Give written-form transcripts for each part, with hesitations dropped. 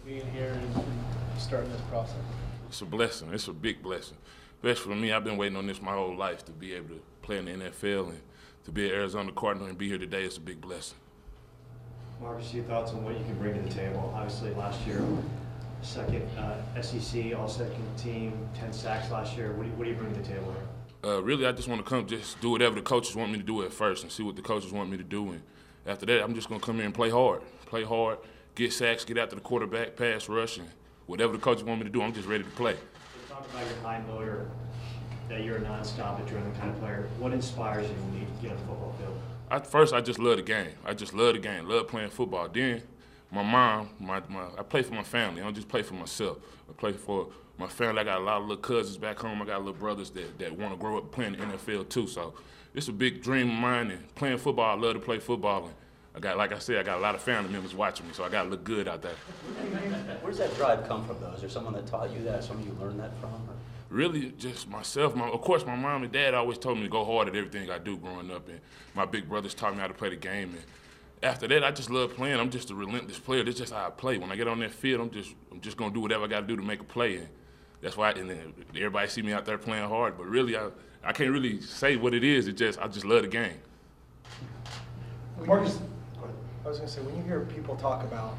being here and starting this process? It's a blessing. It's a big blessing. Especially for me, I've been waiting on this my whole life to be able to play in the NFL and to be an Arizona Cardinal and be here today. It's a big blessing. Markus, your thoughts on what you can bring to the table? Obviously, last year, second SEC All-Second team, 10 sacks last year. What do you bring to the table here? Really, I just want to come just do whatever the coaches want me to do at first and see what the coaches want me to do. And after that, I'm just going to come in and play hard, get sacks, get after the quarterback, pass rush, and whatever the coaches want me to do, I'm just ready to play. You talk about your high motor, that you're a non-stop adrenaline kind of player. What inspires you when you get on the football field? At first, I just love the game. I just love the game, love playing football. Then my mom, I play for my family. I don't just play for myself. I play for my family. I got a lot of little cousins back home. I got little brothers that want to grow up playing the NFL too. So it's a big dream of mine. And playing football, I love to play football. And I got, like I said, I got a lot of family members watching me, so I got to look good out there. Where does that drive come from, though? Is there someone that taught you that? Someone you learned that from? Or? Really, just myself. Of course, my mom and dad always told me to go hard at everything I do growing up, and my big brothers taught me how to play the game. And after that, I just love playing. I'm just a relentless player. That's just how I play. When I get on that field, I'm just gonna do whatever I got to do to make a play. And that's why. And then everybody see me out there playing hard. But really, I can't really say what it is. I just love the game. Markus, I was going to say, when you hear people talk about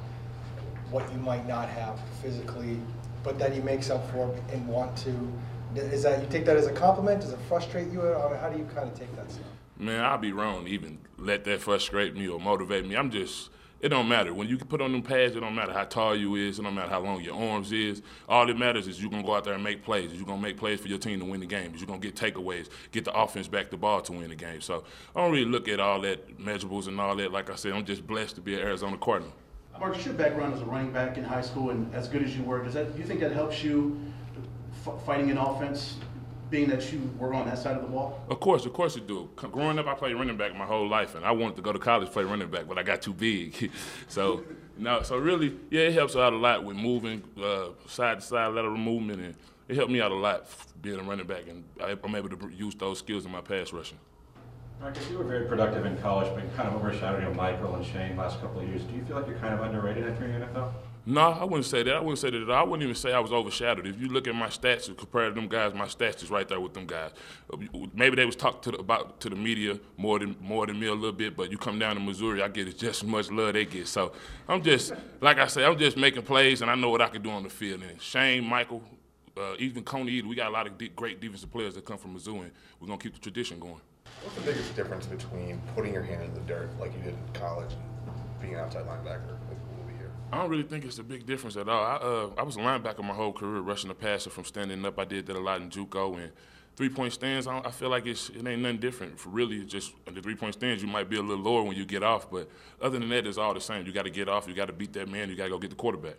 what you might not have physically, but that he makes up for and want to, is that you take that as a compliment? Does it frustrate you? I mean, how do you kind of take that stuff? Man, I'll be wrong to even let that frustrate me or motivate me. It don't matter. When you put on them pads, it don't matter how tall you is, it don't matter how long your arms is. All that matters is you're going to go out there and make plays. You're going to make plays for your team to win the game. You're going to get takeaways, get the offense back the ball to win the game. So I don't really look at all that measurables and all that. Like I said, I'm just blessed to be an Arizona Cardinal. Markus, your background as a running back in high school and as good as you were, do you think that helps you fighting an offense, being that you were on that side of the ball? Of course it do. Growing up, I played running back my whole life, and I wanted to go to college to play running back, but I got too big. So really, yeah, it helps out a lot with moving side to side, lateral movement, and it helped me out a lot being a running back, and I'm able to use those skills in my pass rushing. Markus, you were very productive in college, but kind of overshadowed Michael and Shane last couple of years. Do you feel like you're kind of underrated entering the NFL? No, I wouldn't say that. I wouldn't say that at all. I wouldn't even say I was overshadowed. If you look at my stats and compare to them guys, my stats is right there with them guys. Maybe they was talking to the media more than me a little bit, but you come down to Missouri, I get just as much love they get. So I'm just, like I say, I'm just making plays, and I know what I can do on the field. And Shane, Michael, even Coney, we got a lot of great defensive players that come from Mizzou, and we're going to keep the tradition going. What's the biggest difference between putting your hand in the dirt like you did in college and being an outside linebacker like you will be here? I don't really think it's a big difference at all. I was a linebacker my whole career, rushing the passer from standing up. I did that a lot in JUCO, and three-point stands, I feel like it ain't nothing different. For really, just the three-point stands, you might be a little lower when you get off, but other than that, it's all the same. You got to get off, you got to beat that man, you got to go get the quarterback.